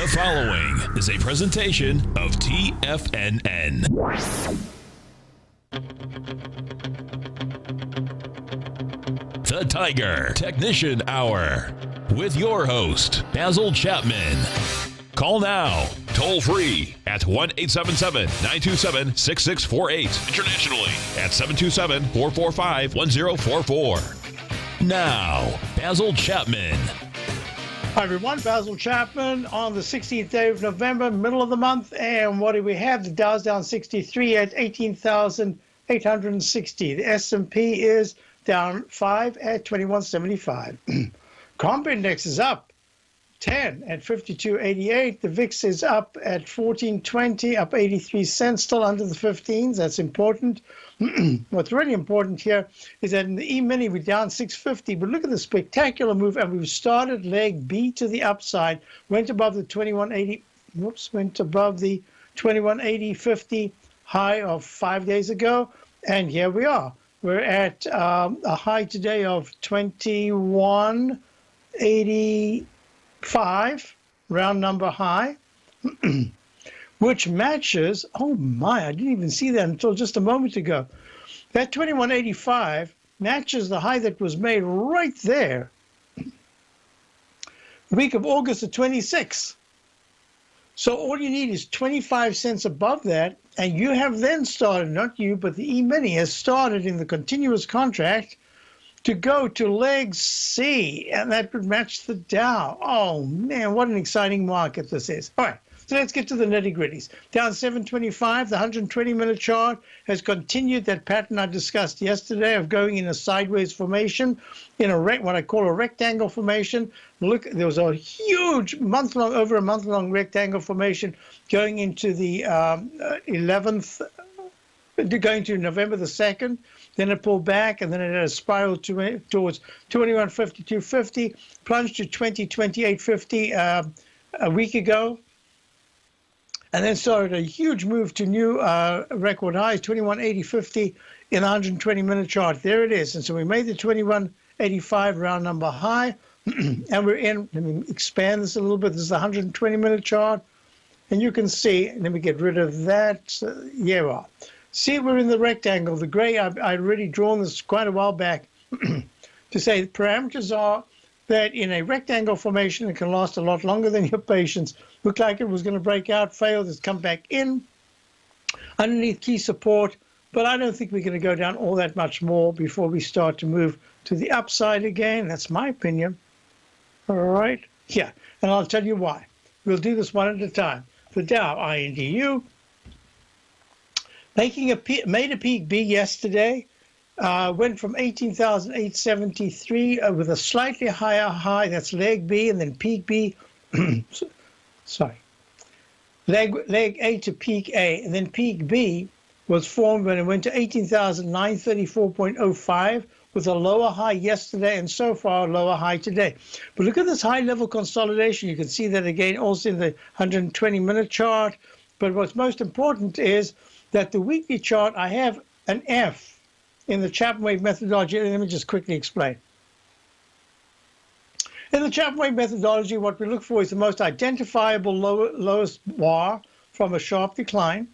The following is a presentation of TFNN. The Tiger Technician Hour with your host, Basil Chapman. Call now, toll free at 1-877-927-6648. Internationally at 727-445-1044. Now, Basil Chapman. Hi everyone, Basil Chapman on the 16th day of November, middle of the month, and what do we have? The Dow's down 63 at 18,860. The S&P is down 5 at 2175. Comp index is up 10 at 52.88. The VIX is up at 14.20, up 83 cents, still under the 15s. That's important. What's really important here is that in the E-mini, we're down 650, but look at the spectacular move, and we've started leg B to the upside, went above the 2180.50 high of 5 days ago, and here we are. We're at a high today of 2185, round number high, which matches, oh my, I didn't even see that until just a moment ago. That 2185 matches the high that was made right there the week of August the 26th. So all you need is 25 cents above that, and you have then started, not you, but the E-mini has started in the continuous contract to go to leg C, and that would match the Dow. Oh man, what an exciting market this is. All right, so let's get to the nitty-gritties. Down 725, the 120-minute chart has continued that pattern I discussed yesterday of going in a sideways formation, in a what I call a rectangle formation. Look, there was a huge month-long, over a month-long rectangle formation going into the 11th, going to November the 2nd. Then it pulled back, and then it had a spiral towards 2152.50, plunged to 2028.50 a week ago, and then started a huge move to new record highs, 2180.50 in the 120-minute chart. There it is. And so we made the 2185 round number high, and we're in. Let me expand this a little bit. This is the 120-minute chart, and you can see, let me get rid of that. Yeah, well. See, we're in the rectangle. The gray, I'd already drawn this quite a while back to say the parameters are that in a rectangle formation, it can last a lot longer than your patience. Looked like it was going to break out, failed, it's come back in underneath key support, but I don't think we're going to go down all that much more before we start to move to the upside again. That's my opinion. All right. Yeah, and I'll tell you why. We'll do this one at a time. The Dow, INDU, made a peak B yesterday, went from 18,873 with a slightly higher high, that's leg B, and then peak B, sorry, leg A to peak A, and then peak B was formed when it went to 18,934.05 with a lower high yesterday, and so far a lower high today. But look at this high-level consolidation. You can see that again also in the 120-minute chart. But what's most important is that the weekly chart, I have an F in the Chapman wave methodology. Let me just quickly explain. In the Chapman wave methodology, what we look for is the most identifiable lowest bar from a sharp decline.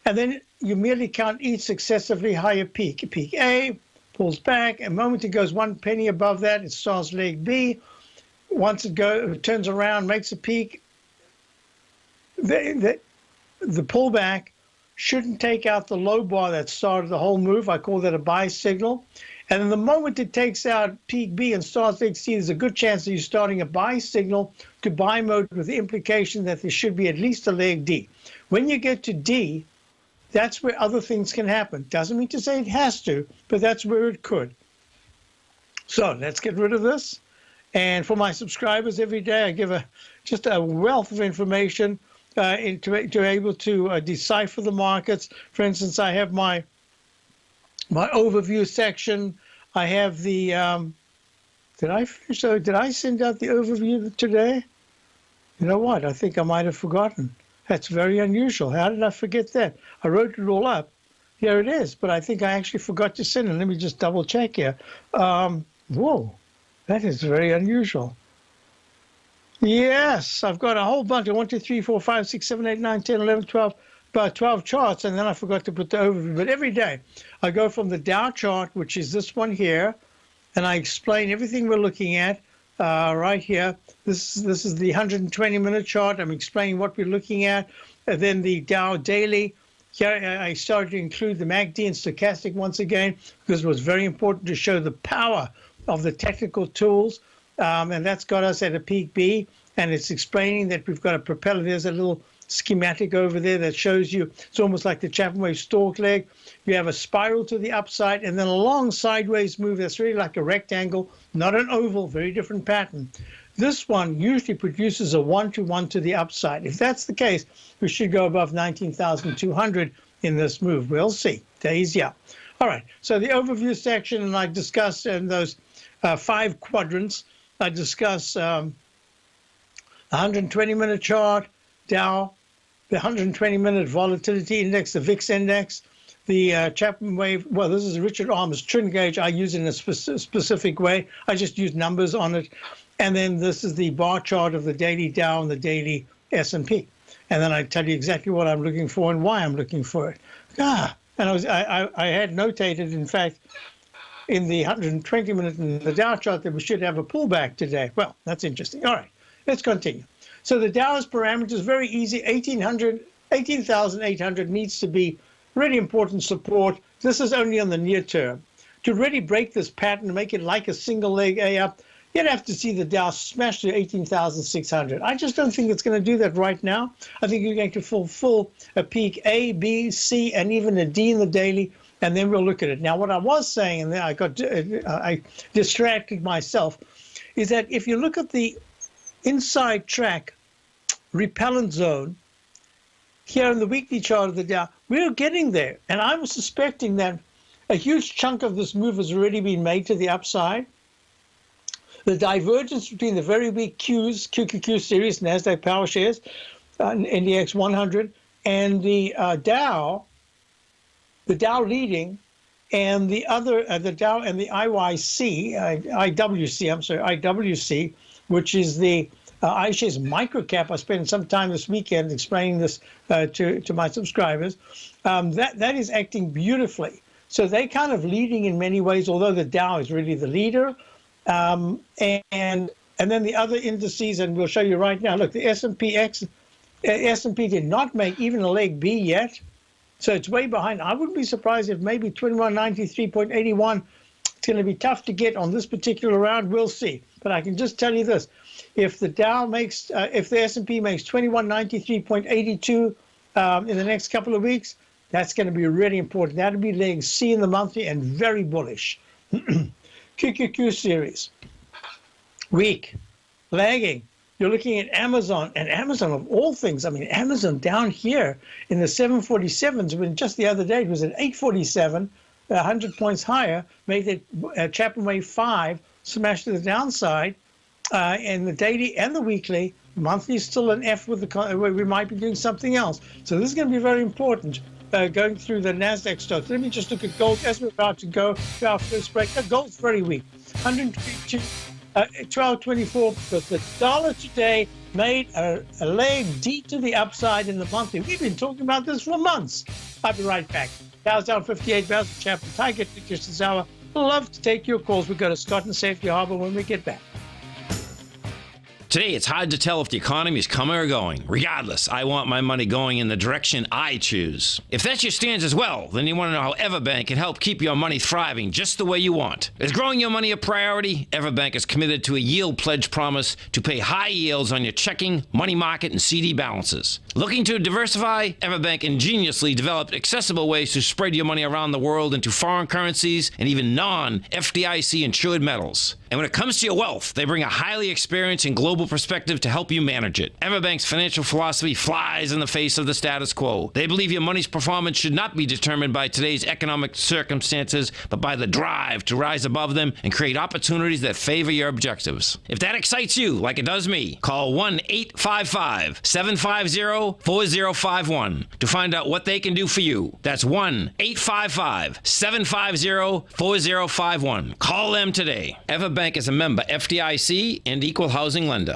And then you merely count each successively higher peak. Peak A pulls back. A moment it goes 1 penny above that, it starts leg B. Once it turns around, makes a peak, the pullback shouldn't take out the low bar that started the whole move. I call that a buy signal. And then the moment it takes out peak B and starts leg C, there's a good chance that you're starting a buy signal to buy mode with the implication that there should be at least a leg D. When you get to D, that's where other things can happen. Doesn't mean to say it has to, but that's where it could. So let's get rid of this. And for my subscribers every day, I give just a wealth of information to able to decipher the markets. For instance, I have my overview section. I have the did I finish? So did I send out the overview today? You know what? I think I might have forgotten. That's very unusual. How did I forget that? I wrote it all up. Here it is, but I think I actually forgot to send it. Let me just double check here. Whoa, that is very unusual. Yes, I've got a whole bunch of 1, 2, 3, 4, 5, 6, 7, 8, 9, 10, 11, 12, about 12 charts, and then I forgot to put the overview. But every day I go from the Dow chart, which is this one here, and I explain everything we're looking at right here. This is the 120-minute chart. I'm explaining what we're looking at. And then the Dow daily. Here I started to include the MACD and stochastic once again because it was very important to show the power of the technical tools. And that's got us at a peak B. And it's explaining that we've got a propeller. There's a little schematic over there that shows you it's almost like the Chapman wave stalk leg. You have a spiral to the upside and then a long sideways move that's really like a rectangle, not an oval, very different pattern. This one usually produces a 1-to-1 to the upside. If that's the case, we should go above 19,200 in this move. We'll see. Days, yeah. All right. So the overview section, and I discuss in those 5 quadrants, I discuss 120-minute chart, Dow, the 120-minute volatility index, the VIX index, the Chapman wave. Well, this is Richard Arm's trend gauge. I use it in a specific way. I just use numbers on it. And then this is the bar chart of the daily Dow and the daily S&P. And then I tell you exactly what I'm looking for and why I'm looking for it. And I had notated, in fact, in the 120-minute in the Dow chart that we should have a pullback today. Well, that's interesting. All right, let's continue. So the Dow's parameters, very easy. 18,800 needs to be really important support. This is only on the near term. To really break this pattern, make it like a single leg A up, you'd have to see the Dow smash to 18,600. I just don't think it's going to do that right now. I think you're going to fulfill a peak A, B, C, and even a D in the daily, and then we'll look at it. Now, what I was saying, and then I distracted myself, is that if you look at the inside track repellent zone here in the weekly chart of the Dow, we're getting there. And I'm suspecting that a huge chunk of this move has already been made to the upside. The divergence between the very weak Qs, QQQ series, NASDAQ power shares, NDX 100, and the Dow leading, and the other, the Dow and the IWC, which is the iShares microcap. I spent some time this weekend explaining this to my subscribers. That is acting beautifully. So they're kind of leading in many ways, although the Dow is really the leader. And then the other indices, and we'll show you right now. Look, the S&P did not make even a leg B yet, so it's way behind. I wouldn't be surprised if maybe 2193.81. It's going to be tough to get on this particular round. We'll see. But I can just tell you this: if the Dow makes, if the S&P makes 2193.82 in the next couple of weeks, that's going to be really important. That'll be leg C in the monthly and very bullish. QQQ series, weak, lagging. You're looking at Amazon, and Amazon of all things. I mean, Amazon down here in the 747s, when just the other day it was at 847, 100 points higher, made it Chapman wave 5, smashed to the downside, in the daily and the weekly. Monthly is still an F with the, we might be doing something else. So this is going to be very important. Going through the NASDAQ stocks. Let me just look at gold as we're about to go to our first break. Gold's very weak, 122, 1224. But the dollar today made a leg D to the upside in the monthly. We've been talking about this for months. I'll be right back. Dow's down 58, Basil Chapman, Tiger, just this hour. Love to take your calls. We go to Scott and Safety Harbor when we get back. Today, it's hard to tell if the economy is coming or going. Regardless, I want my money going in the direction I choose. If that's your stance as well, then you want to know how Everbank can help keep your money thriving just the way you want. Is growing your money a priority? Everbank is committed to a yield pledge promise to pay high yields on your checking, money market, and CD balances. Looking to diversify? Everbank ingeniously developed accessible ways to spread your money around the world into foreign currencies and even non-FDIC insured metals. And when it comes to your wealth, they bring a highly experienced and global perspective to help you manage it. Everbank's financial philosophy flies in the face of the status quo. They believe your money's performance should not be determined by today's economic circumstances, but by the drive to rise above them and create opportunities that favor your objectives. If that excites you, like it does me, call 1-855-750-4051 to find out what they can do for you. That's 1-855-750-4051. Call them today. Everbank is a member FDIC and equal housing lender.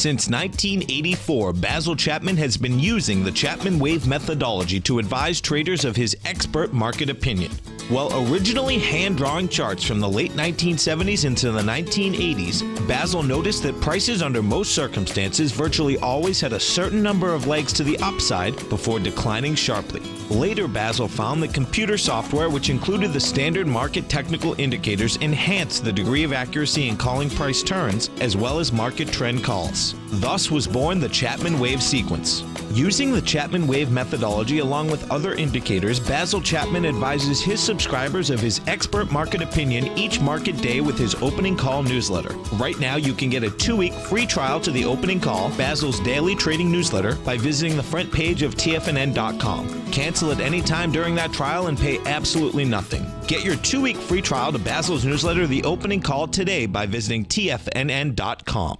Since 1984, Basil Chapman has been using the Chapman Wave methodology to advise traders of his expert market opinion. While originally hand-drawing charts from the late 1970s into the 1980s, Basil noticed that prices under most circumstances virtually always had a certain number of legs to the upside before declining sharply. Later, Basil found that computer software, which included the standard market technical indicators, enhanced the degree of accuracy in calling price turns, as well as market trend calls. Thus was born the Chapman Wave sequence. Using the Chapman Wave methodology along with other indicators, Basil Chapman advises his subscribers of his expert market opinion each market day with his opening call newsletter. Right now, you can get a 2-week free trial to the opening call, Basil's daily trading newsletter, by visiting the front page of TFNN.com. Cancel at any time during that trial and pay absolutely nothing. Get your 2-week free trial to Basil's newsletter, The Opening Call, today by visiting TFNN.com.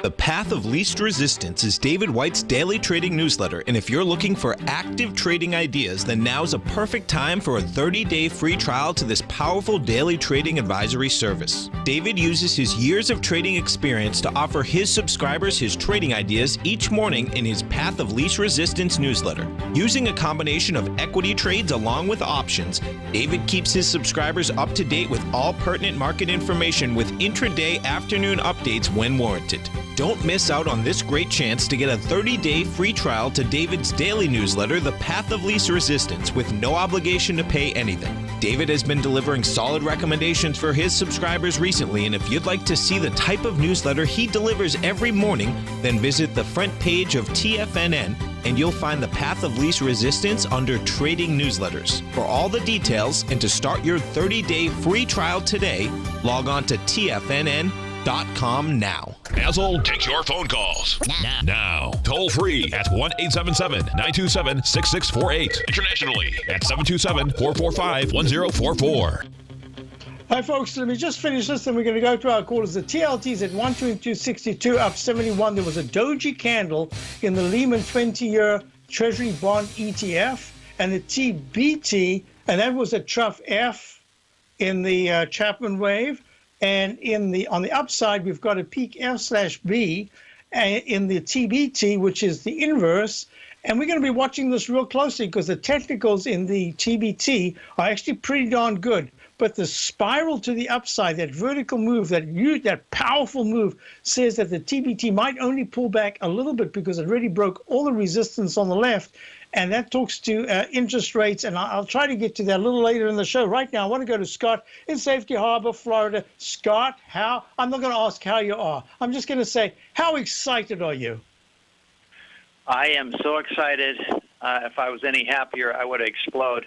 The Path of Least Resistance is David White's daily trading newsletter, and if you're looking for active trading ideas, then now's a perfect time for a 30-day free trial to this powerful daily trading advisory service. David uses his years of trading experience to offer his subscribers his trading ideas each morning in his Path of Least Resistance newsletter. Using a combination of equity trades along with options, David keeps his subscribers up to date with all pertinent market information with intraday afternoon updates when warranted. Don't miss out on this great chance to get a 30-day free trial to David's daily newsletter, The Path of Least Resistance, with no obligation to pay anything. David has been delivering solid recommendations for his subscribers recently, and if you'd like to see the type of newsletter he delivers every morning, then visit the front page of TFNN and you'll find the Path of Least Resistance under Trading Newsletters. For all the details and to start your 30-day free trial today, log on to TFNN.com now. Basil takes your phone calls. Now. Toll free at 1-877-927-6648. Internationally at 727-445-1044. Hi, folks. Let me just finish this, and we're going to go to our callers. The TLT's at 122.62, up 71. There was a doji candle in the Lehman 20-year Treasury bond ETF, and the TBT, and that was a trough F in the Chapman wave. And on the upside, we've got a peak F/B in the TBT, which is the inverse. And we're going to be watching this real closely because the technicals in the TBT are actually pretty darn good. But the spiral to the upside, that vertical move, that powerful move, says that the TBT might only pull back a little bit because it already broke all the resistance on the left. And that talks to interest rates. And I'll try to get to that a little later in the show. Right now, I want to go to Scott in Safety Harbor, Florida. Scott, I'm not going to ask how you are. I'm just going to say, how excited are you? I am so excited. If I was any happier, I would explode.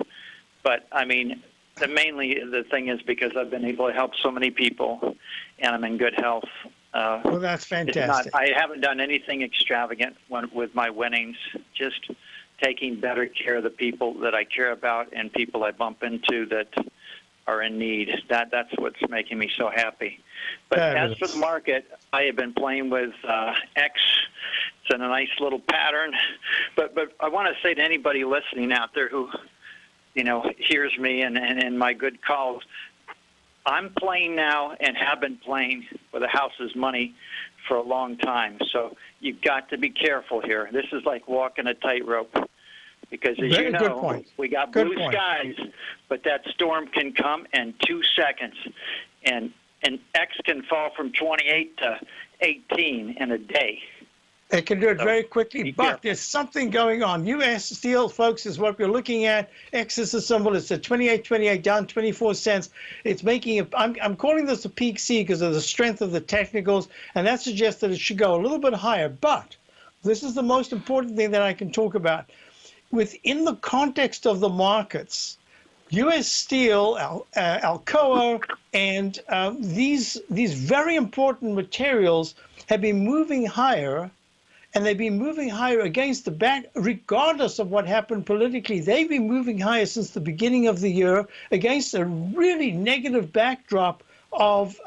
But, I mean, mainly the thing is because I've been able to help so many people, and I'm in good health. Well, that's fantastic. I haven't done anything extravagant with my winnings, just taking better care of the people that I care about and people I bump into that are in need. That's what's making me so happy. But as for the market, I have been playing with X. It's in a nice little pattern. But I want to say to anybody listening out there who, hears me and my good calls, I'm playing now and have been playing with the house's money for a long time. So you've got to be careful here. This is like walking a tightrope because, as you know, we got blue skies, but that storm can come in 2 seconds. And X can fall from 28 to 18 in a day. It can do it very quickly, but there's something going on. U.S. Steel, folks, is what we're looking at. X is the symbol. It's at 28.28, down 24 cents. It's making it. I'm calling this a peak C because of the strength of the technicals, and that suggests that it should go a little bit higher. But this is the most important thing that I can talk about. Within the context of the markets, U.S. Steel, Alcoa, and these very important materials have been moving higher. And they've been moving higher against the back, regardless of what happened politically. They've been moving higher since the beginning of the year against a really negative backdrop of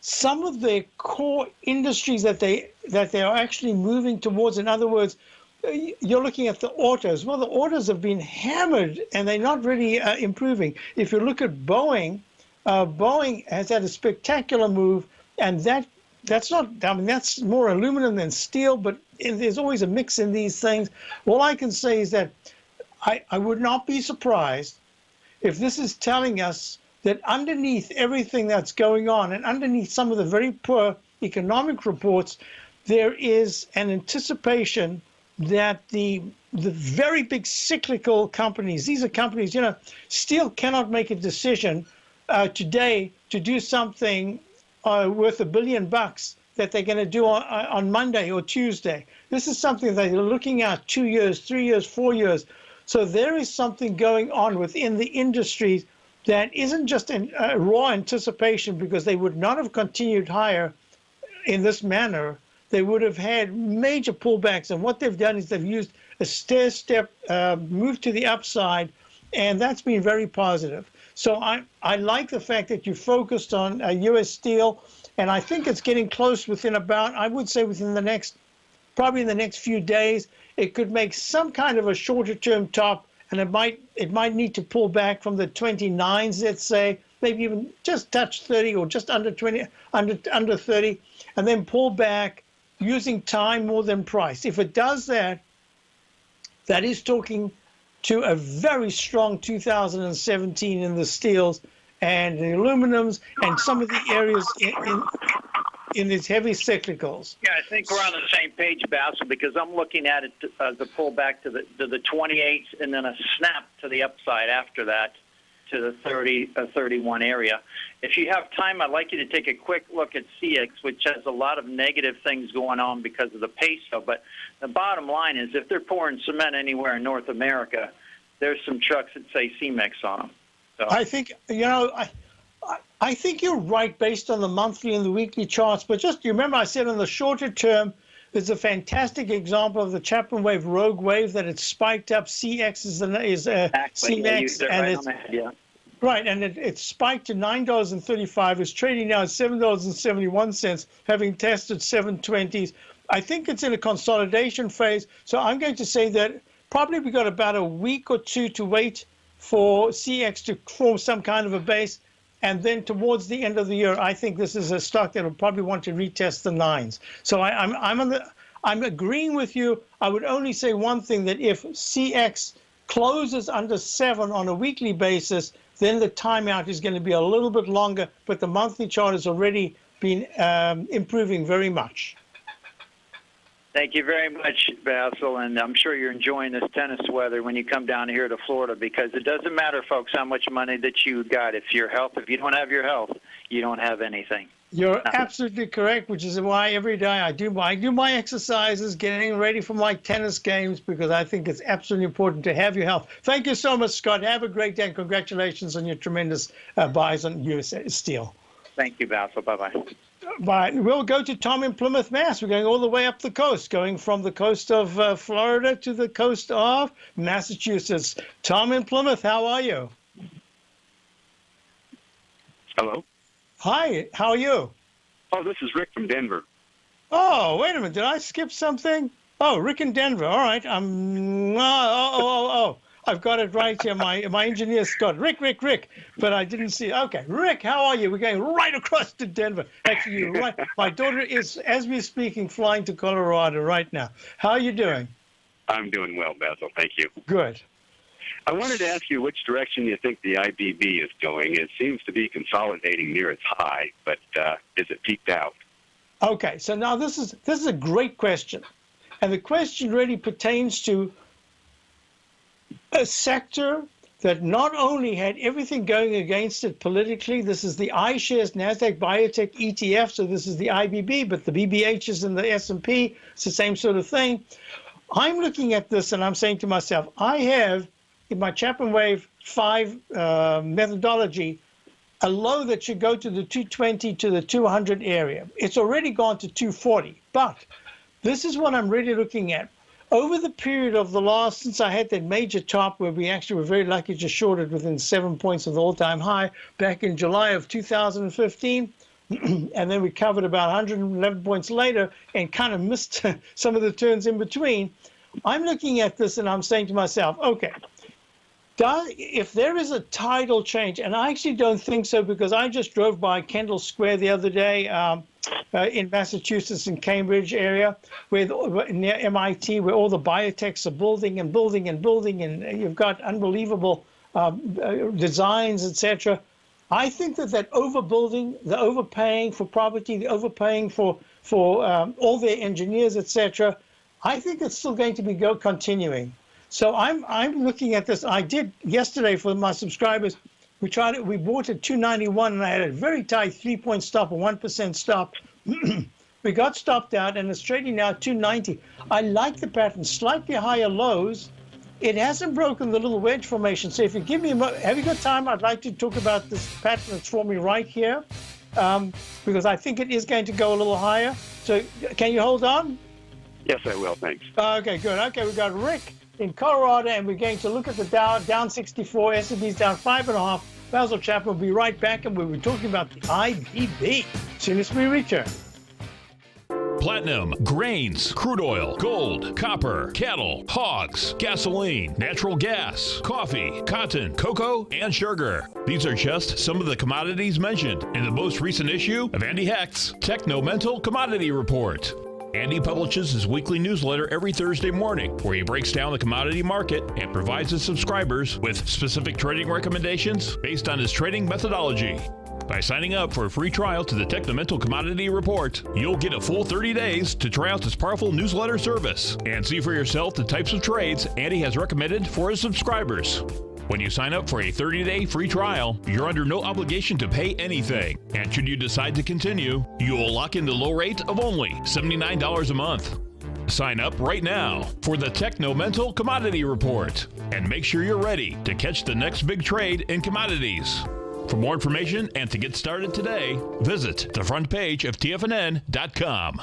some of their core industries that they are actually moving towards. In other words, you're looking at the autos. Well, the autos have been hammered, and they're not really improving. If you look at Boeing, Boeing has had a spectacular move, and that that's not, I mean, that's more aluminum than steel, but there's always a mix in these things. All I can say is that I would not be surprised if this is telling us that underneath everything that's going on and underneath some of the very poor economic reports, there is an anticipation that the very big cyclical companies, these are companies, steel cannot make a decision today to do something worth $1 billion that they're going to do on Monday or Tuesday. This is something that they're looking at 2 years, 3 years, 4 years. So there is something going on within the industry that isn't just a raw anticipation, because they would not have continued higher in this manner. They would have had major pullbacks. And what they've done is they've used a stair-step move to the upside, and that's been very positive. So I like the fact that you focused on U.S. steel, and I think it's getting close within about, I would say within the next, probably in the next few days, it could make some kind of a shorter-term top, and it might need to pull back from the 29s, let's say, maybe even just touch 30 or just under 20, under 30, and then pull back using time more than price. If it does that, that is talking to a very strong 2017 in the steels and the aluminums and some of the areas in these heavy cyclicals. Yeah, I think we're on the same page, Basil, because I'm looking at it as a pullback to the 28 and then a snap to the upside after that to the 31 area. If you have time, I'd like you to take a quick look at CX, which has a lot of negative things going on because of the peso. But the bottom line is, if they're pouring cement anywhere in North America, there's some trucks that say CEMEX on them. So I think, I think you're right based on the monthly and the weekly charts. But just, you remember I said on the shorter term, there's a fantastic example of the Chapman wave, rogue wave, that it's spiked up. CX is CEMEX, and it's right, and it spiked to $9.35. It's trading now at $7.71, having tested 720s. I think it's in a consolidation phase. So I'm going to say that probably we got about a week or two to wait for CX to form some kind of a base. And then towards the end of the year, I think this is a stock that will probably want to retest the 9s. So I'm agreeing with you. I would only say one thing, that if CX closes under 7 on a weekly basis, then the timeout is going to be a little bit longer. But the monthly chart has already been improving very much. Thank you very much, Basil, and I'm sure you're enjoying this tennis weather when you come down here to Florida, because it doesn't matter, folks, how much money that you got. If you don't have your health, you don't have anything. You're absolutely correct, which is why every day I do my exercises, getting ready for my tennis games, because I think it's absolutely important to have your health. Thank you so much, Scott. Have a great day, and congratulations on your tremendous buys on U.S. Steel. Thank you, Basil. Bye-bye. But we'll go to Tom in Plymouth, Mass. We're going all the way up the coast, going from the coast of Florida to the coast of Massachusetts. Tom in Plymouth, how are you? Hello. Hi, how are you? Oh, this is Rick from Denver. Oh, wait a minute. Did I skip something? Oh, Rick in Denver. All right. I've got it right here. My engineer, Scott. Rick. But I didn't see. Okay. Rick, how are you? We're going right across to Denver. Actually, you're right. My daughter is, as we're speaking, flying to Colorado right now. How are you doing? I'm doing well, Basil. Thank you. Good. I wanted to ask you which direction you think the IBB is going. It seems to be consolidating near its high, but is it peaked out? Okay. So now this is a great question. And the question really pertains to a sector that not only had everything going against it politically. This is the iShares NASDAQ Biotech ETF, so this is the IBB, but the BBHs and the S&P, it's the same sort of thing. I'm looking at this and I'm saying to myself, I have in my Chapman Wave 5 methodology a low that should go to the 220 to the 200 area. It's already gone to 240, but this is what I'm really looking at. Over the period of the last, since I had that major top where we actually were very lucky to short it within 7 points of the all-time high back in July of 2015, and then we covered about 111 points later and kind of missed some of the turns in between, I'm looking at this and I'm saying to myself, okay, If there is a tidal change, and I actually don't think so, because I just drove by Kendall Square the other day in Massachusetts, in Cambridge area, near MIT, where all the biotechs are building and building and building, and you've got unbelievable designs, etc. I think that overbuilding, the overpaying for property, the overpaying for all their engineers, etc., I think it's still going to be continuing. So I'm looking at this. I did yesterday for my subscribers. We bought at 291, and I had a very tight 3-point stop, a 1% stop. We got stopped out, and it's trading now 290. I like the pattern, slightly higher lows. It hasn't broken the little wedge formation. So if you give me have you got time? I'd like to talk about this pattern that's forming right here, because I think it is going to go a little higher. So can you hold on? Yes, I will. Thanks. Okay, good. Okay, we've got Rick in Colorado, and we're going to look at the Dow down 64, S&P's down 5.5. Basil Chapman will be right back, and we'll be talking about the IBB as soon as we return. Platinum, grains, crude oil, gold, copper, cattle, hogs, gasoline, natural gas, coffee, cotton, cocoa, and sugar. These are just some of the commodities mentioned in the most recent issue of Andy Hecht's Techno-Mental Commodity Report. Andy publishes his weekly newsletter every Thursday morning, where he breaks down the commodity market and provides his subscribers with specific trading recommendations based on his trading methodology. By signing up for a free trial to the Techno-Mental Commodity Report, you'll get a full 30 days to try out this powerful newsletter service and see for yourself the types of trades Andy has recommended for his subscribers. When you sign up for a 30-day free trial, you're under no obligation to pay anything. And should you decide to continue, you will lock in the low rate of only $79 a month. Sign up right now for the Techno-Mental Commodity Report and make sure you're ready to catch the next big trade in commodities. For more information and to get started today, visit the front page of TFNN.com.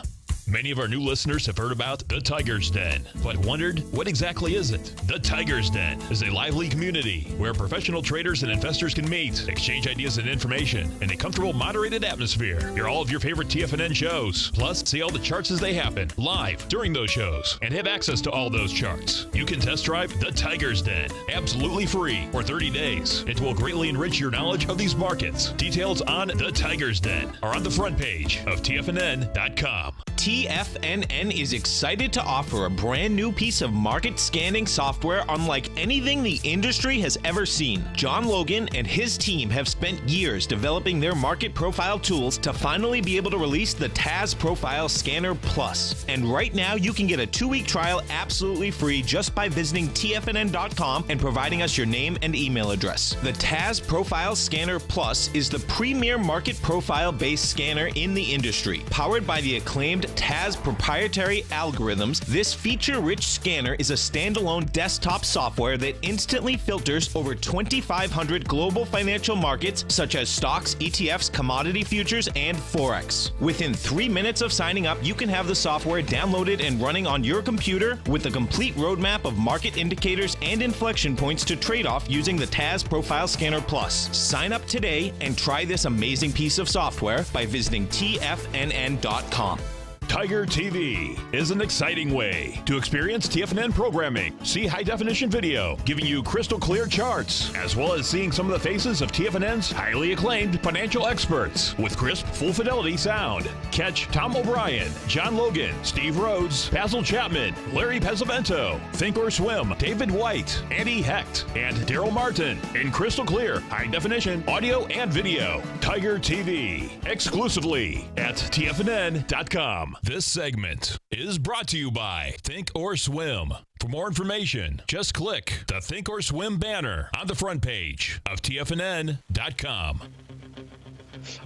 Many of our new listeners have heard about the Tiger's Den, but wondered, what exactly is it? The Tiger's Den is a lively community where professional traders and investors can meet, exchange ideas and information in a comfortable, moderated atmosphere. Hear all of your favorite TFNN shows, plus see all the charts as they happen live during those shows and have access to all those charts. You can test drive the Tiger's Den absolutely free for 30 days. It will greatly enrich your knowledge of these markets. Details on the Tiger's Den are on the front page of TFNN.com. TFNN is excited to offer a brand new piece of market scanning software unlike anything the industry has ever seen. John Logan and his team have spent years developing their market profile tools to finally be able to release the TAS Profile Scanner Plus. And right now you can get a 2-week trial absolutely free just by visiting TFNN.com and providing us your name and email address. The TAS Profile Scanner Plus is the premier market profile-based scanner in the industry. Powered by the acclaimed TAS proprietary algorithms, this feature-rich scanner is a standalone desktop software that instantly filters over 2,500 global financial markets such as stocks, ETFs, commodity futures, and Forex. Within 3 minutes of signing up, you can have the software downloaded and running on your computer with a complete roadmap of market indicators and inflection points to trade off using the TAS Profile Scanner Plus. Sign up today and try this amazing piece of software by visiting TFNN.com. Tiger TV is an exciting way to experience TFNN programming. See high-definition video, giving you crystal clear charts, as well as seeing some of the faces of TFNN's highly acclaimed financial experts with crisp, full-fidelity sound. Catch Tom O'Brien, John Logan, Steve Rhodes, Basil Chapman, Larry Pesavento, Think or Swim, David White, Andy Hecht, and Daryl Martin in crystal clear, high-definition audio and video. Tiger TV, exclusively at TFNN.com. This segment is brought to you by Think or Swim. For more information, just click the Think or Swim banner on the front page of TFNN.com.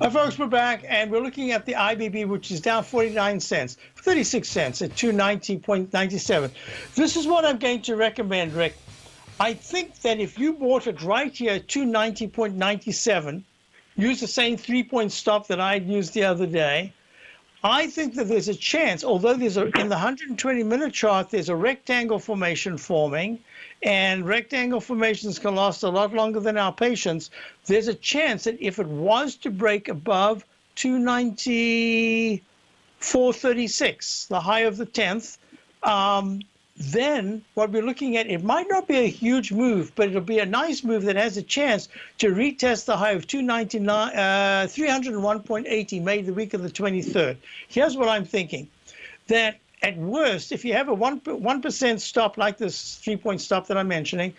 Hi, folks, we're back, and we're looking at the IBB, which is down 49 cents, 36 cents at 290.97. This is what I'm going to recommend, Rick. I think that if you bought it right here at 290.97, use the same 3-point stop that I used the other day, I think that there's a chance, although in the 120-minute chart, there's a rectangle formation forming, and rectangle formations can last a lot longer than our patience. There's a chance that if it was to break above 294.36, the high of the 10th, then what we're looking at, it might not be a huge move, but it'll be a nice move that has a chance to retest the high of 301.80 made the week of the 23rd. Here's what I'm thinking, that at worst, if you have a 1% stop like this 3-point stop that I'm mentioning,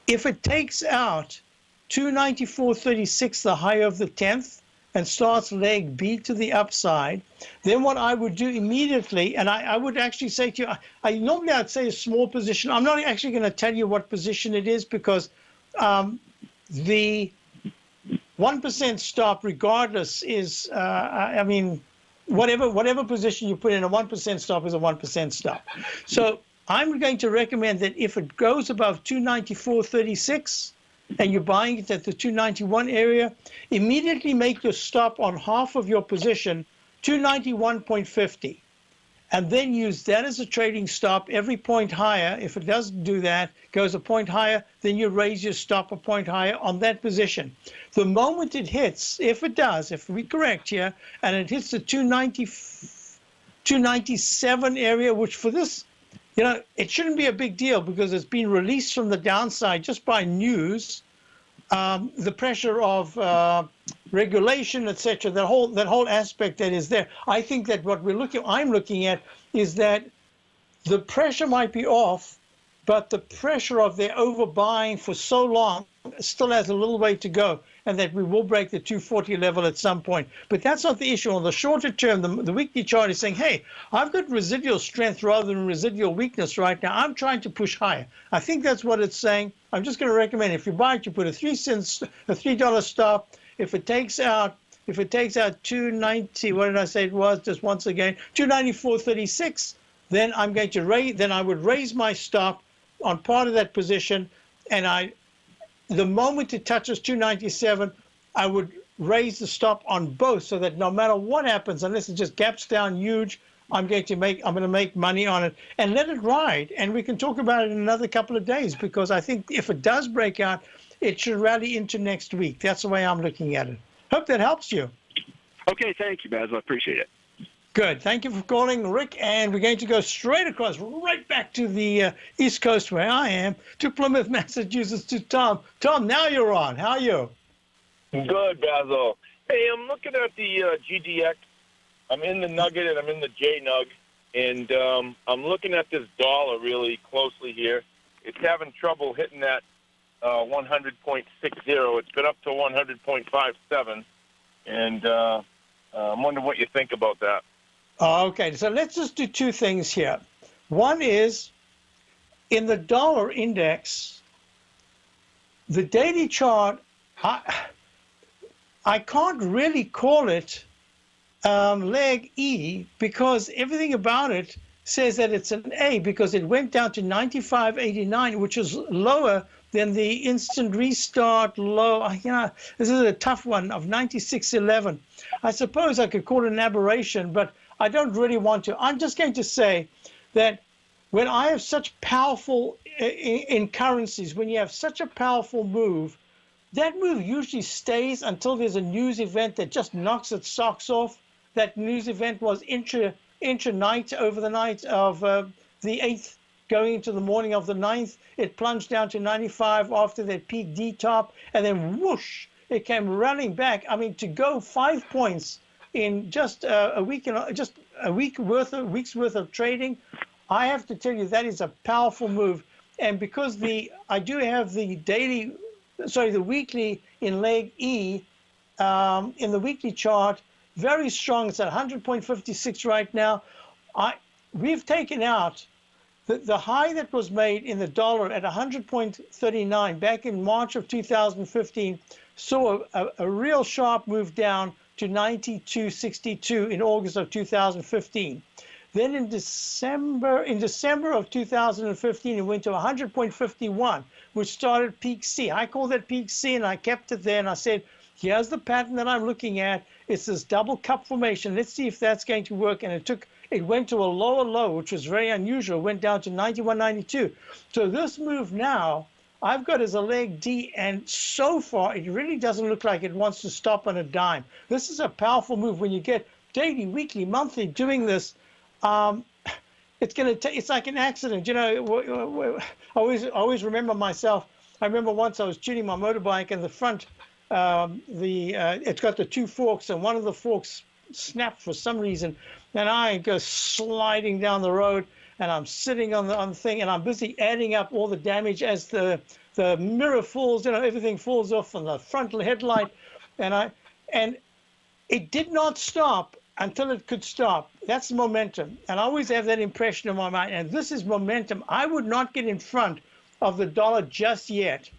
if it takes out 294.36, the high of the 10th, and starts leg B to the upside, then what I would do immediately, and I would actually say to you, normally I'd say a small position. I'm not actually going to tell you what position it is because the 1% stop, regardless, is, whatever position you put in, a 1% stop is a 1% stop. So I'm going to recommend that if it goes above 294.36, and you're buying it at the 291 area, immediately make your stop on half of your position, 291.50. And then use that as a trading stop every point higher. If it doesn't do that, goes a point higher, then you raise your stop a point higher on that position. The moment it hits, if it does, if we're correct here, and it hits the 297 area, which for this, it shouldn't be a big deal because it's been released from the downside just by news, the pressure of regulation, etc. That whole aspect that is there. I think that what I'm looking at is that the pressure might be off, but the pressure of their overbuying for so long still has a little way to go, and that we will break the 240 level at some point. But that's not the issue. On the shorter term, the weekly chart is saying, hey, I've got residual strength rather than residual weakness right now. I'm trying to push higher. I think that's what it's saying. I'm just going to recommend if you buy it, you put a $3 stop. If it takes out 290, what did I say it was? Just once again, 294.36. Then I'm going to I would raise my stop on part of that position, and the moment it touches 297, I would raise the stop on both, so that no matter what happens, unless it just gaps down huge, I'm going to make money on it and let it ride. And we can talk about it in another couple of days, because I think if it does break out, it should rally into next week. That's the way I'm looking at it. Hope that helps you. Okay, thank you, Basil. I appreciate it. Good. Thank you for calling, Rick. And we're going to go straight across, right back to the East Coast where I am, to Plymouth, Massachusetts, to Tom. Tom, now you're on. How are you? Good, Basil. Hey, I'm looking at the GDX. I'm in the Nugget and I'm in the J-Nug. And I'm looking at this dollar really closely here. It's having trouble hitting that 100.60. It's been up to 100.57. And I'm wondering what you think about that. Okay, so let's just do two things here. One is, in the dollar index, the daily chart, I can't really call it leg E, because everything about it says that it's an A, because it went down to 95.89, which is lower than the instant restart low. This is a tough one, of 96.11. I suppose I could call it an aberration, but I don't really want to. I'm just going to say that when I have such powerful, in currencies, when you have such a powerful move, that move usually stays until there's a news event that just knocks its socks off. That news event was intra-night, over the night of the 8th, going into the morning of the 9th. It plunged down to 95 after that peak D-top, and then whoosh, it came running back. I mean, to go 5 points in just a week's worth of trading, I have to tell you that is a powerful move. And because I do have the weekly in leg E, in the weekly chart, very strong. It's at 100.56 right now. We've taken out the high that was made in the dollar at 100.39 back in March of 2015, saw a real sharp move down to 92.62 in August of 2015. Then in December of 2015, it went to 100.51, which started peak C. I call that peak C, and I kept it there, and I said, here's the pattern that I'm looking at. It's this double cup formation. Let's see if that's going to work. And it went to a lower low, which was very unusual. It went down to 91.92. So this move now, I've got as a leg D, and so far it really doesn't look like it wants to stop on a dime. This is a powerful move when you get daily, weekly, monthly doing this. it's going to take. It's like an accident, you know. I always remember myself. I remember once I was tuning my motorbike, and the front, it's got the two forks, and one of the forks snapped for some reason, and I go sliding down the road, and I'm sitting on the thing, and I'm busy adding up all the damage as the mirror falls, you know, everything falls off on the front headlight, and it did not stop until it could stop. That's momentum, and I always have that impression in my mind, and this is momentum. I would not get in front of the dollar just yet,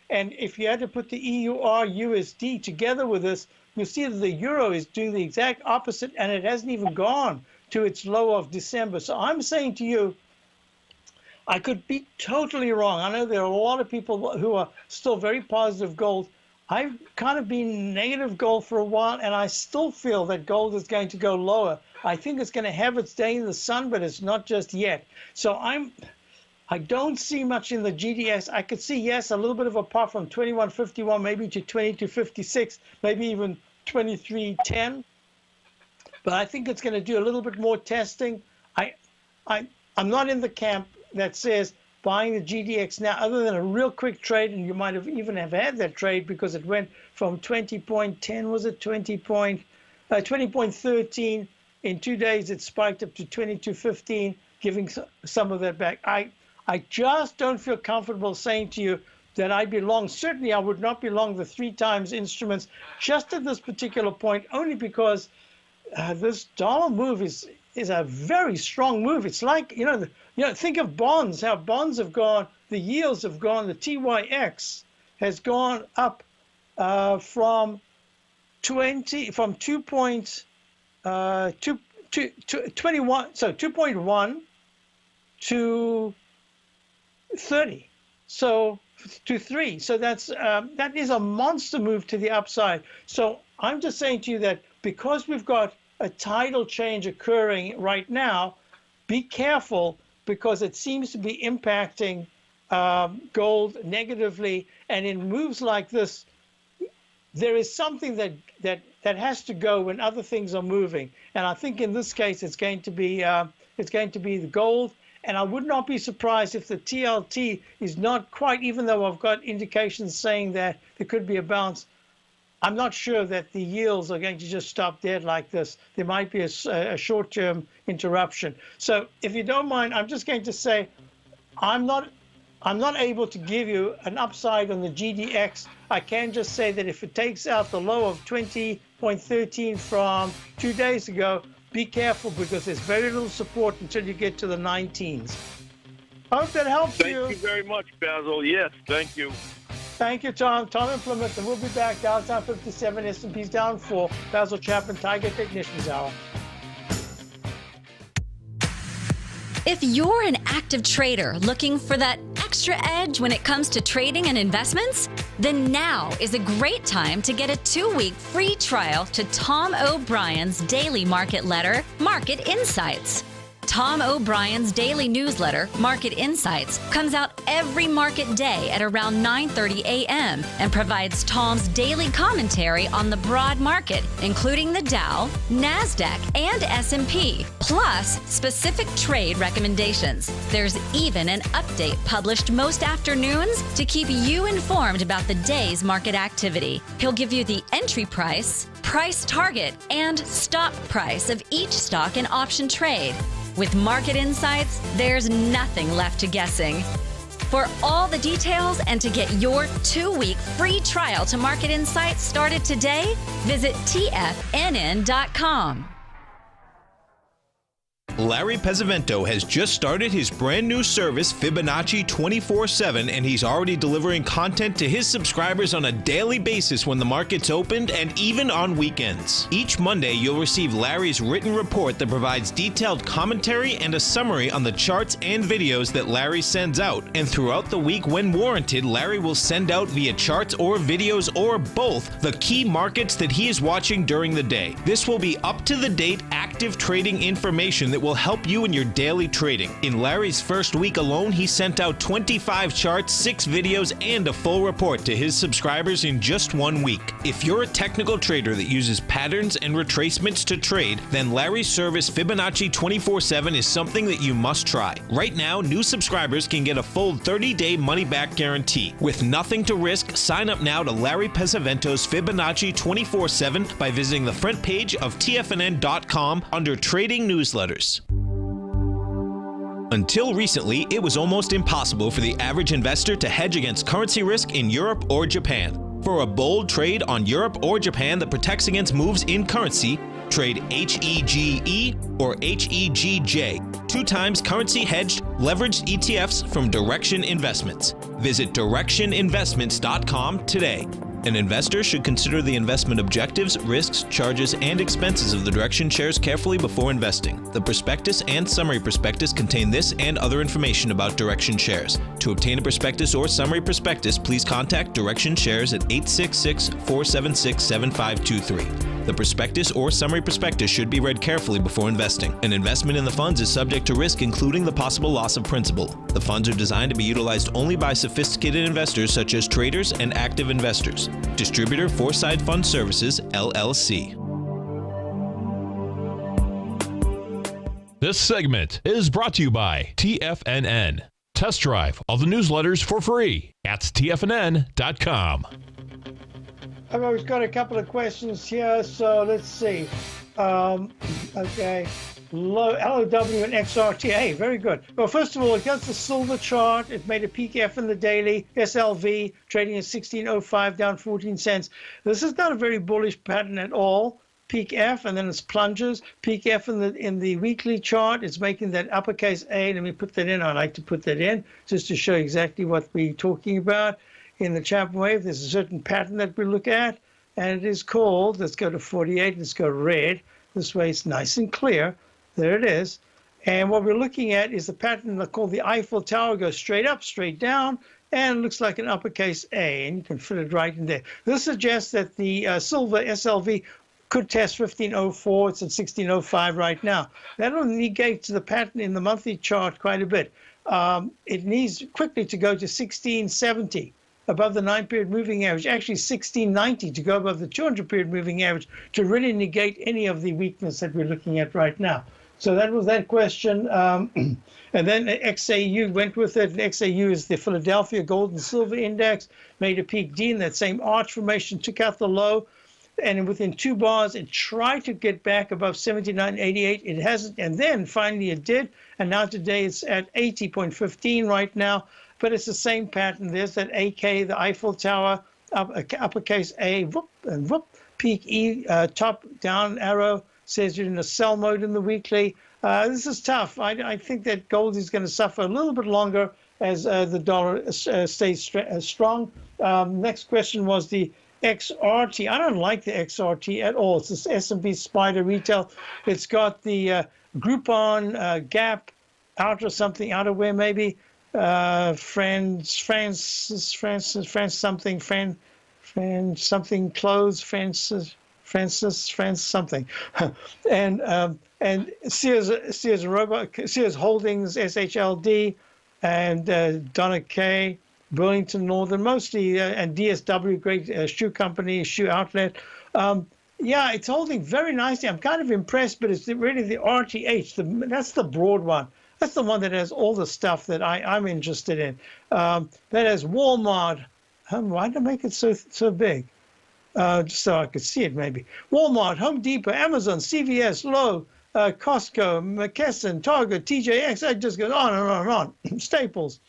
and if you had to put the EUR USD together with this, you'll see that the euro is doing the exact opposite, and it hasn't even gone to its low of December. So I'm saying to you, I could be totally wrong. I know there are a lot of people who are still very positive gold. I've kind of been negative gold for a while, and I still feel that gold is going to go lower. I think it's going to have its day in the sun, but it's not just yet. So I don't see much in the GDX. I could see, yes, a little bit of a pop from 21.51 maybe to 22.56, maybe even 23.10. But I think it's going to do a little bit more testing. I'm not in the camp that says buying the GDX now, other than a real quick trade, and you might have even have had that trade because it went from 20.10, was it 20.13 in 2 days? It spiked up to 22.15, giving some of that back. I just don't feel comfortable saying to you that I'd be long. Certainly, I would not be long the 3 times instruments just at this particular point, only because this dollar move is a very strong move. It's like, think of bonds, how bonds have gone, the yields have gone, the TYX has gone up from 2.1 to 30, so to 3. So that is a monster move to the upside. So I'm just saying to you that because we've got a tidal change occurring right now, be careful, because it seems to be impacting gold negatively. And in moves like this, there is something that has to go when other things are moving. And I think in this case, it's going to be the gold. And I would not be surprised if the TLT is not quite, even though I've got indications saying that there could be a bounce, I'm not sure that the yields are going to just stop dead like this. There might be a short-term interruption. So if you don't mind, I'm just going to say I'm not able to give you an upside on the GDX. I can just say that if it takes out the low of 20.13 from 2 days ago, be careful, because there's very little support until you get to the 19s. I hope that helps you. Thank you very much, Basil. Yes, thank you. Thank you, Tom. Tom in Plymouth, and we'll be back. Dow's down 57, S&P's down 4. Basil Chapman, Tiger Technicians Hour. If you're an active trader looking for that extra edge when it comes to trading and investments, then now is a great time to get a 2-week free trial to Tom O'Brien's daily market letter, Market Insights. Tom O'Brien's daily newsletter, Market Insights, comes out every market day at around 9:30 a.m. and provides Tom's daily commentary on the broad market, including the Dow, NASDAQ, and S&P, plus specific trade recommendations. There's even an update published most afternoons to keep you informed about the day's market activity. He'll give you the entry price, price target, and stop price of each stock and option trade. With Market Insights, there's nothing left to guessing. For all the details and to get your 2-week free trial to Market Insights started today, visit TFNN.com. Larry Pesavento has just started his brand new service, Fibonacci 24/7, and he's already delivering content to his subscribers on a daily basis when the market's opened and even on weekends. Each Monday, you'll receive Larry's written report that provides detailed commentary and a summary on the charts and videos that Larry sends out. And throughout the week, when warranted, Larry will send out via charts or videos or both the key markets that he is watching during the day. This will be up-to-the-date, accurate active trading information that will help you in your daily trading. In Larry's first week alone, he sent out 25 charts, 6 videos, and a full report to his subscribers in just 1 week. If you're a technical trader that uses patterns and retracements to trade, then Larry's service Fibonacci 24/7 is something that you must try. Right now, new subscribers can get a full 30-day money-back guarantee. With nothing to risk, sign up now to Larry Pesavento's Fibonacci 24/7 by visiting the front page of TFNN.com under Trading Newsletters. Until recently, it was almost impossible for the average investor to hedge against currency risk in Europe or Japan. For a bold trade on Europe or Japan that protects against moves in currency, trade HEGE or HEGJ, 2 times currency hedged leveraged ETFs from Direction Investments. Visit directioninvestments.com today. An investor should consider the investment objectives, risks, charges, and expenses of the Direction shares carefully before investing. The prospectus and summary prospectus contain this and other information about Direction shares. To obtain a prospectus or summary prospectus, please contact Direction Shares at 866-476-7523. The prospectus or summary prospectus should be read carefully before investing. An investment in the funds is subject to risk, including the possible loss of principal. The funds are designed to be utilized only by sophisticated investors such as traders and active investors. Distributor Foreside Fund Services, LLC. This segment is brought to you by TFNN. Test drive all the newsletters for free at TFNN.com. I've always got a couple of questions here, so let's see. Okay. LOW and XRTA, very good. Well, first of all, it got the silver chart. It made a peak F in the daily. SLV trading at 16.05, down 14 cents. This is not a very bullish pattern at all. Peak F, and then it's plunges. Peak F in the weekly chart. It's making that uppercase A. Let me put that in. I like to put that in just to show exactly what we're talking about. In the Chapman wave, there's a certain pattern that we look at, and it is called, let's go to 48, let's go red. This way it's nice and clear. There it is. And what we're looking at is the pattern called the Eiffel Tower, goes straight up, straight down, and looks like an uppercase A, and you can fit it right in there. This suggests that the silver SLV could test 15.04. It's at 16.05 right now. That'll negate the pattern in the monthly chart quite a bit. It needs quickly to go to 16.70. Above the 9-period moving average, actually 1690 to go above the 200-period moving average to really negate any of the weakness that we're looking at right now. So that was that question. And then XAU went with it. And XAU is the Philadelphia Gold and Silver Index, made a peak D in that same arch formation, took out the low, and within 2 bars, it tried to get back above 79.88. It hasn't, and then finally it did, and now today it's at 80.15 right now. But it's the same pattern. There's that AK, the Eiffel Tower, uppercase A, whoop, and whoop, peak E, top down arrow, says you're in a sell mode in the weekly. This is tough. I think that gold is going to suffer a little bit longer as the dollar stays strong. Next question was the XRT. I don't like the XRT at all. It's this S&P Spider Retail. It's got the Groupon Gap outer something, outerwear maybe. France something clothes, France something, and Sears Holdings, SHLD, and Donna K, Burlington Northern, mostly, and DSW, great shoe company, shoe outlet. Yeah, it's holding very nicely. I'm kind of impressed, but it's really the RTH. That's the broad one. That's the one that has all the stuff that I'm interested in. That has Walmart. Why did I make it so big? Just so I could see it maybe. Walmart, Home Depot, Amazon, CVS, Lowe, Costco, McKesson, Target, TJX. It just goes on and on and on. Staples.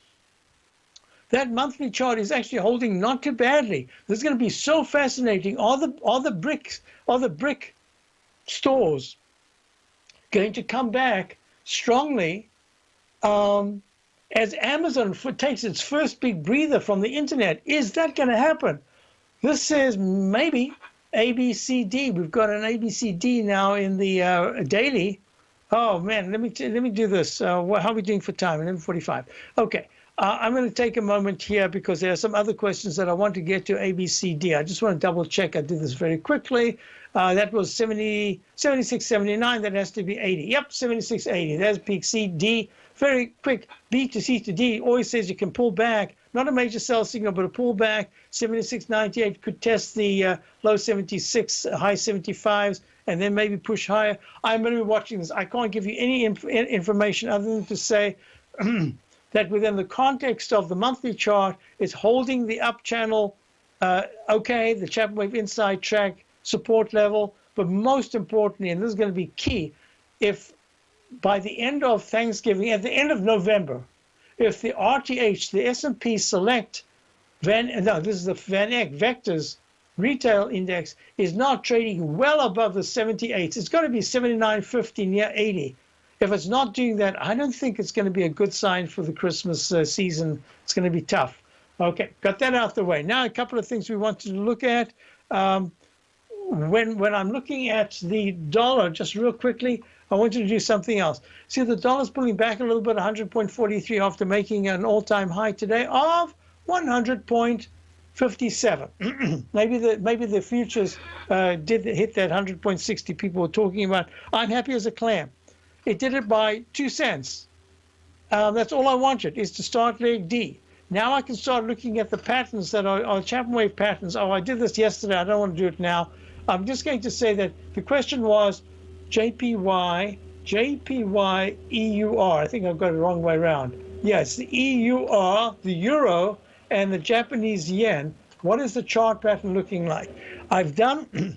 That monthly chart is actually holding not too badly. This is going to be so fascinating. Are the brick stores going to come back strongly as Amazon takes its first big breather from the internet? Is that going to happen? This says maybe ABCD. We've got an ABCD now in the daily. Oh man, let me do this. How are we doing for time? 11:45. Okay. I'm going to take a moment here because there are some other questions that I want to get to ABCD. I just want to double check. I did this very quickly. That was 70, 76.79. That has to be 80. Yep, 76.80. There's peak C. D, very quick. B to C to D always says you can pull back. Not a major sell signal, but a pullback. 76.98 could test the low 76, high 75s, and then maybe push higher. I'm going to be watching this. I can't give you any information other than to say that within the context of the monthly chart, it's holding the up channel okay, the Chapman Wave inside track support level. But most importantly, and this is going to be key, if by the end of Thanksgiving, at the end of November, if the RTH, the S&P Select, this is the Van Eck Vectors Retail Index, is now trading well above the 78s. It's going to be 79.50, near 80. If it's not doing that, I don't think it's going to be a good sign for the Christmas season. It's going to be tough. Okay, got that out the way. Now, a couple of things we wanted to look at. When I'm looking at the dollar, just real quickly, I want you to do something else. See, the dollar's pulling back a little bit, 100.43 after making an all-time high today of 100.57. maybe the futures did hit that 100.60 people were talking about. I'm happy as a clam. It did it by 2 cents. That's all I wanted, is to start leg D. Now I can start looking at the patterns that are Chapman Wave patterns. Oh, I did this yesterday. I don't want to do it now. I'm just going to say that the question was JPY, EUR. I think I've got it the wrong way around. Yes, the EUR, the euro, and the Japanese yen. What is the chart pattern looking like? I've done,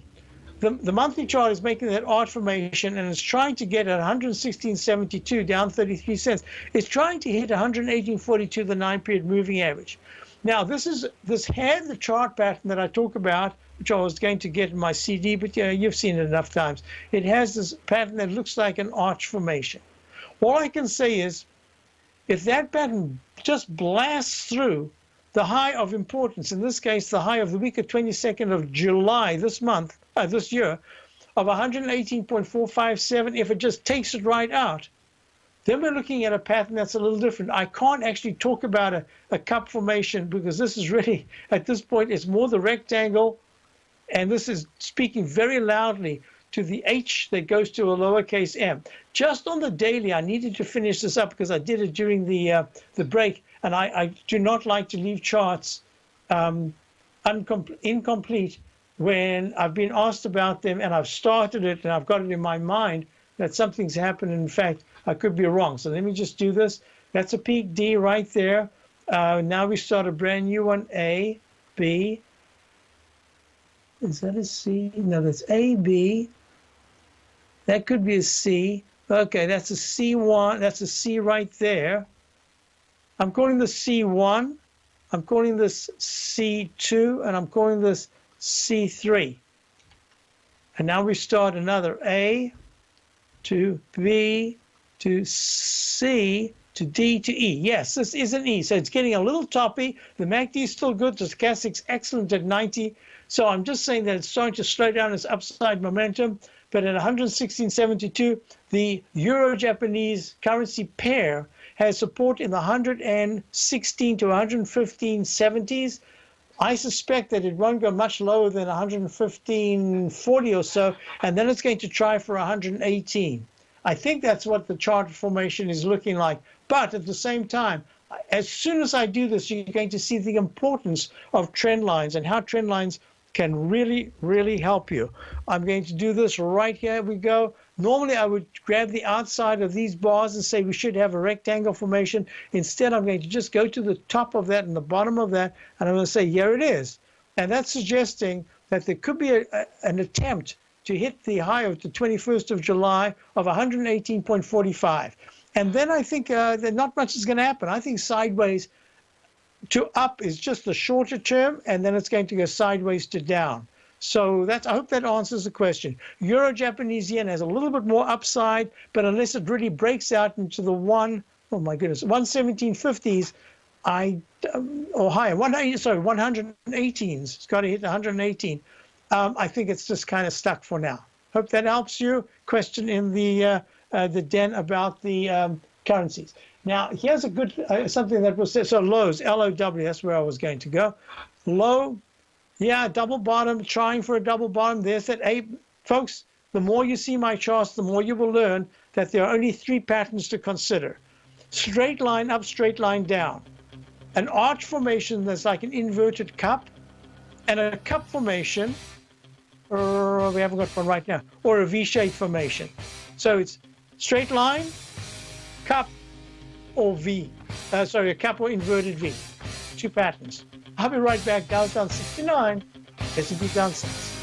the monthly chart is making that arc formation, and it's trying to get at 116.72, down 33 cents. It's trying to hit 118.42, the 9-period moving average. Now, this had the chart pattern that I talk about, which I was going to get in my CD, but you've seen it enough times. It has this pattern that looks like an arch formation. All I can say is, if that pattern just blasts through the high of importance, in this case, the high of the week of 22nd of July this year, of 118.457, if it just takes it right out, then we're looking at a pattern that's a little different. I can't actually talk about a cup formation because this is really, at this point, it's more the rectangle. And this is speaking very loudly to the H that goes to a lowercase m. Just on the daily, I needed to finish this up because I did it during the break. And I do not like to leave charts incomplete when I've been asked about them and I've started it and I've got it in my mind that something's happened. In fact, I could be wrong. So let me just do this. That's a peak D right there. Now we start a brand new one, A, B. Is that a C? No, that's A, B. That could be a C. Okay, that's a C1. That's a C right there. I'm calling this C1. I'm calling this C2. And I'm calling this C3. And now we start another A to B to C to D to E. Yes, this is an E. So it's getting a little toppy. The MACD is still good. The stochastic's excellent at 90. So I'm just saying that it's starting to slow down its upside momentum. But at 116.72, the Euro-Japanese currency pair has support in the 116 to 115.70s. I suspect that it won't go much lower than 115.40 or so, and then it's going to try for 118. I think that's what the chart formation is looking like. But at the same time, as soon as I do this, you're going to see the importance of trend lines and how trend lines can really, really help you. I'm going to do this right here. We go. Normally, I would grab the outside of these bars and say we should have a rectangle formation. Instead, I'm going to just go to the top of that and the bottom of that, and I'm going to say, here it is. And that's suggesting that there could be an attempt to hit the high of the 21st of July of 118.45. And then I think that not much is going to happen. I think sideways to up is just the shorter term, and then it's going to go sideways to down. So I hope that answers the question. Euro-Japanese yen has a little bit more upside, but unless it really breaks out into the 117.50s, or higher, 118s. It's got to hit 118. I think it's just kind of stuck for now. Hope that helps you. Question in the den about the currencies. Now, here's a good something that was said. So lows, LOW, that's where I was going to go. Low Yeah, double bottom, trying for a double bottom. There's that A. Folks, the more you see my charts, the more you will learn that there are only 3 patterns to consider. Straight line up, straight line down. An arch formation that's like an inverted cup, and a cup formation, or we haven't got one right now, or a V-shaped formation. So it's straight line, cup, or V. A cup or inverted V. 2 patterns. I'll be right back. Dow's down 69. S&P down 6.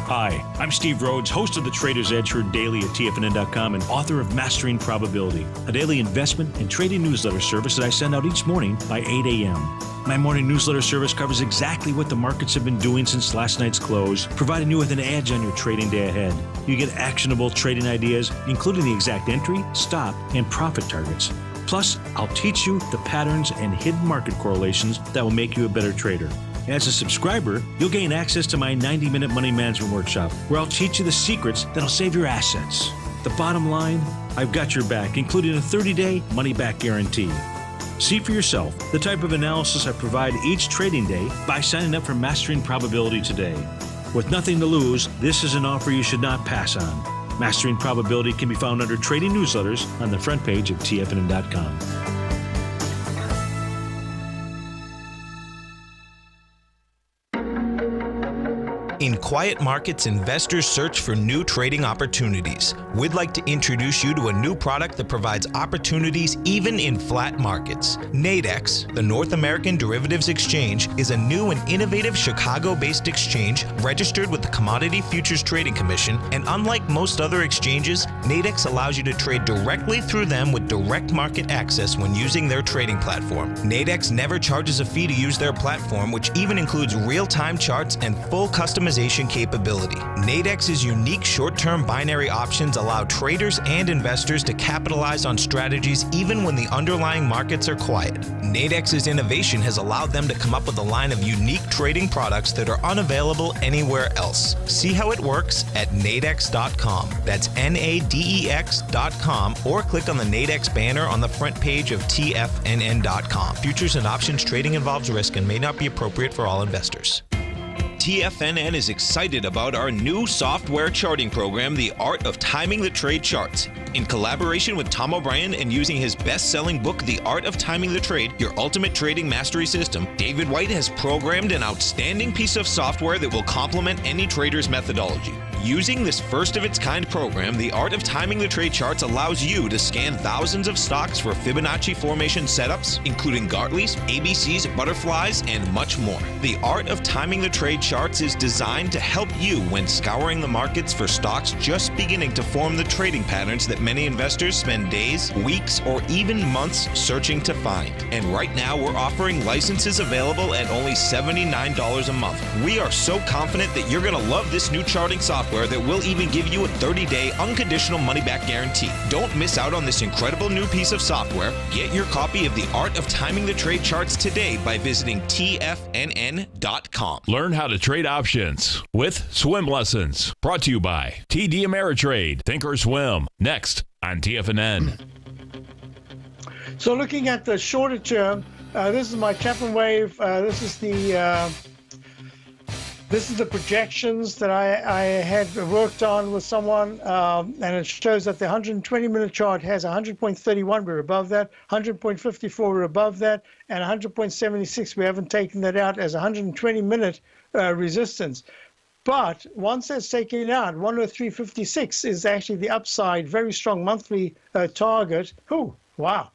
Hi, I'm Steve Rhodes, host of the Trader's Edge heard daily at TFNN.com and author of Mastering Probability, a daily investment and trading newsletter service that I send out each morning by 8 a.m. My morning newsletter service covers exactly what the markets have been doing since last night's close, providing you with an edge on your trading day ahead. You get actionable trading ideas, including the exact entry, stop, and profit targets. Plus, I'll teach you the patterns and hidden market correlations that will make you a better trader. As a subscriber, you'll gain access to my 90-minute money management workshop, where I'll teach you the secrets that'll save your assets. The bottom line, I've got your back, including a 30-day money-back guarantee. See for yourself the type of analysis I provide each trading day by signing up for Mastering Probability today. With nothing to lose, this is an offer you should not pass on. Mastering Probability can be found under Trading Newsletters on the front page of TFNN.com. In quiet markets, investors search for new trading opportunities. We'd like to introduce you to a new product that provides opportunities even in flat markets. Nadex, the North American Derivatives Exchange, is a new and innovative Chicago-based exchange registered with the Commodity Futures Trading Commission, and unlike most other exchanges, Nadex allows you to trade directly through them with direct market access when using their trading platform. Nadex never charges a fee to use their platform, which even includes real-time charts and full customization capability. Nadex's unique short-term binary options allow traders and investors to capitalize on strategies even when the underlying markets are quiet. Nadex's innovation has allowed them to come up with a line of unique trading products that are unavailable anywhere else. See how it works at nadex.com. That's NADEX.com, or click on the Nadex banner on the front page of TFNN.com. Futures and options trading involves risk and may not be appropriate for all investors. TFNN is excited about our new software charting program, The Art of Timing the Trade Charts. In collaboration with Tom O'Brien and using his best-selling book, The Art of Timing the Trade, Your Ultimate Trading Mastery System, David White has programmed an outstanding piece of software that will complement any trader's methodology. Using this first-of-its-kind program, The Art of Timing the Trade Charts allows you to scan thousands of stocks for Fibonacci formation setups, including Gartley's, ABC's, butterflies, and much more. The Art of Timing the Trade Charts is designed to help you when scouring the markets for stocks just beginning to form the trading patterns that many investors spend days, weeks, or even months searching to find. And right now, we're offering licenses available at only $79 a month. We are so confident that you're going to love this new charting software that will even give you a 30-day unconditional money-back guarantee. Don't miss out on this incredible new piece of software. Get your copy of The Art of Timing the Trade Charts today by visiting TFNN.com. Learn how to trade options with Swim Lessons. Brought to you by TD Ameritrade. Think or swim. Next on TFNN. So looking at the shorter term, this is my Chapman wave. This is the projections that I had worked on with someone, and it shows that the 120-minute chart has 100.31. We're above that. 100.54. We're above that. And 100.76. We haven't taken that out as 120-minute resistance. But once that's taken out, 103.56 is actually the upside, very strong monthly target. Oh, wow.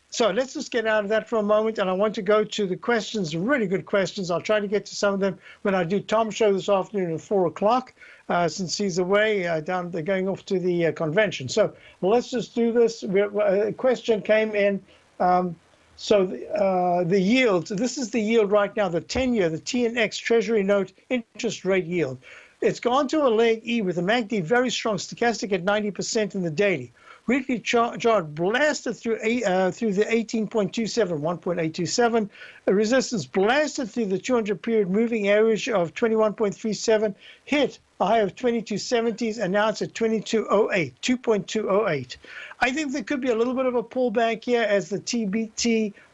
So let's just get out of that for a moment, and I want to go to the questions, really good questions. I'll try to get to some of them when I do Tom's show this afternoon at 4 o'clock, since he's away they're going off to the convention. So let's just do this. A question came in. So the yield, this is the yield right now, the 10-year, the TNX Treasury note interest rate yield. It's gone to a leg E with a MACD very strong, stochastic at 90% in the daily. Weekly chart blasted through the 18.27, 1.827. Resistance blasted through the 200-period moving average of 21.37, hit a high of 2270s, and now it's at 2208, 2.208. I think there could be a little bit of a pullback here as the the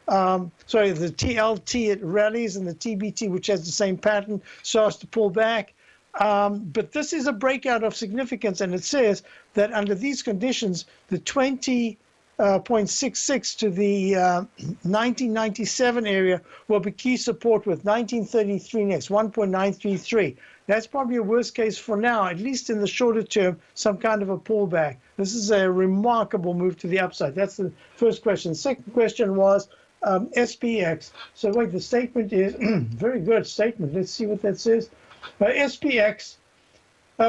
TLT, it rallies, and the TBT, which has the same pattern, starts to pull back. But this is a breakout of significance, and it says that under these conditions, the 20.66 to the 1997 area will be key support, with 1933 next, 1.933. That's probably a worst case for now, at least in the shorter term, some kind of a pullback. This is a remarkable move to the upside. That's the first question. Second question was SPX. So wait, the statement is, very good statement. Let's see what that says. SPX,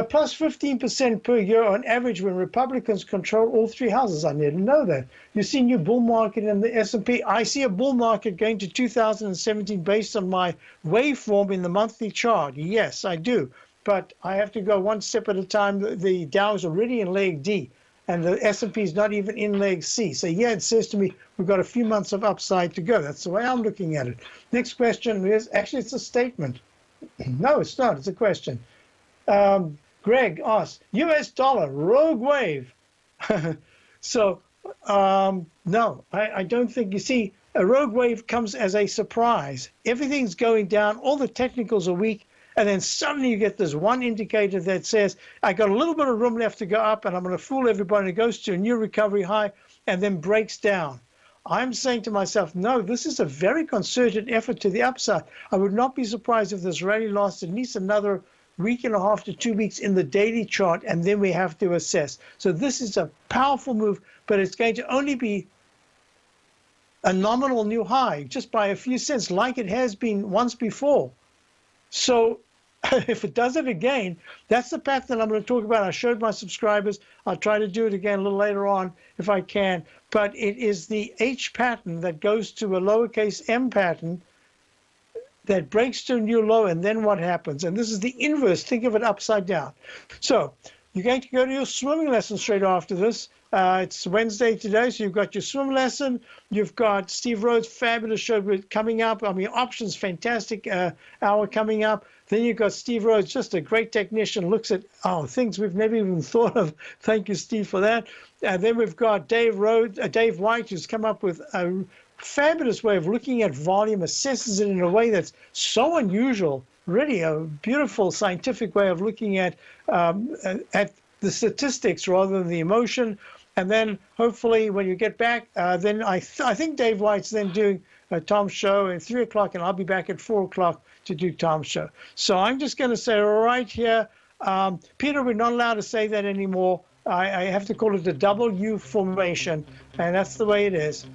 plus 15% per year on average when Republicans control all three houses. I didn't know that. You see new bull market in the S&P. I see a bull market going to 2017 based on my waveform in the monthly chart. Yes, I do. But I have to go one step at a time. The Dow is already in leg D, and the S&P is not even in leg C. So yeah, it says to me we've got a few months of upside to go. That's the way I'm looking at it. Next question is, actually it's a statement. No, it's not. It's a question. Greg asks, U.S. dollar, rogue wave. So, no, I don't think, you see, a rogue wave comes as a surprise. Everything's going down, all the technicals are weak, and then suddenly you get this one indicator that says, I got a little bit of room left to go up, and I'm going to fool everybody. It goes to a new recovery high and then breaks down. I'm saying to myself, no, this is a very concerted effort to the upside. I would not be surprised if this rally lasts at least another week and a half to 2 weeks in the daily chart, and then we have to assess. So this is a powerful move, but it's going to only be a nominal new high, just by a few cents, like it has been once before. So if it does it again, that's the pattern that I'm going to talk about. I showed my subscribers. I'll try to do it again a little later on if I can. But it is the H pattern that goes to a lowercase m pattern that breaks to a new low, and then what happens? And this is the inverse. Think of it upside down. So you're going to go to your swimming lesson straight after this. It's Wednesday today, so you've got your swim lesson. You've got Steve Rhodes' fabulous show coming up. I mean, options, fantastic hour coming up. Then you've got Steve Rhodes, just a great technician, looks at things we've never even thought of. Thank you, Steve, for that. Then we've got Dave White, who's come up with a fabulous way of looking at volume, assesses it in a way that's so unusual, really a beautiful scientific way of looking at the statistics rather than the emotion. And then hopefully when you get back, then I think Dave White's then doing Tom's show at 3 o'clock, and I'll be back at 4 o'clock to do Tom's show. So I'm just going to say right here, Peter, we're not allowed to say that anymore. I have to call it the W formation, and that's the way it is.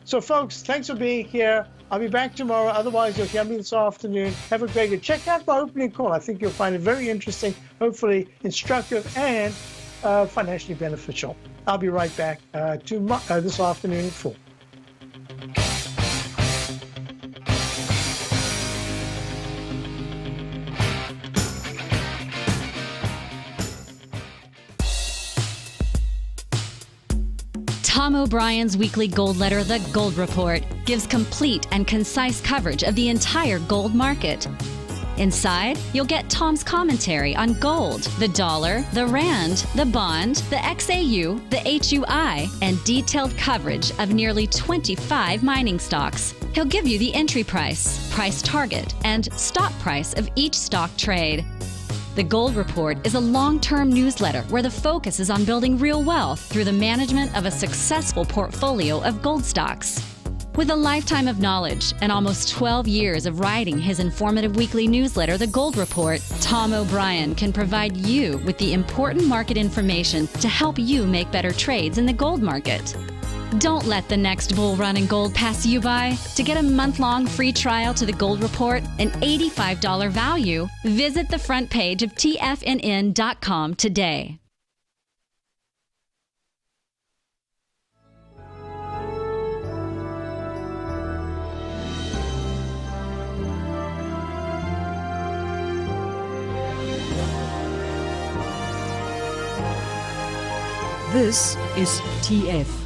So, folks, thanks for being here. I'll be back tomorrow. Otherwise, you'll hear me this afternoon. Have a great day. Check out my opening call. I think you'll find it very interesting, hopefully instructive, and financially beneficial. I'll be right back this afternoon at 4. Tom O'Brien's weekly gold letter, The Gold Report, gives complete and concise coverage of the entire gold market. Inside, you'll get Tom's commentary on gold, the dollar, the rand, the bond, the XAU, the HUI, and detailed coverage of nearly 25 mining stocks. He'll give you the entry price, price target, and stop price of each stock trade. The Gold Report is a long-term newsletter where the focus is on building real wealth through the management of a successful portfolio of gold stocks. With a lifetime of knowledge and almost 12 years of writing his informative weekly newsletter, The Gold Report, Tom O'Brien can provide you with the important market information to help you make better trades in the gold market. Don't let the next bull run in gold pass you by. To get a month-long free trial to The Gold Report, an $85 value, visit the front page of TFNN.com today. This is TFNN.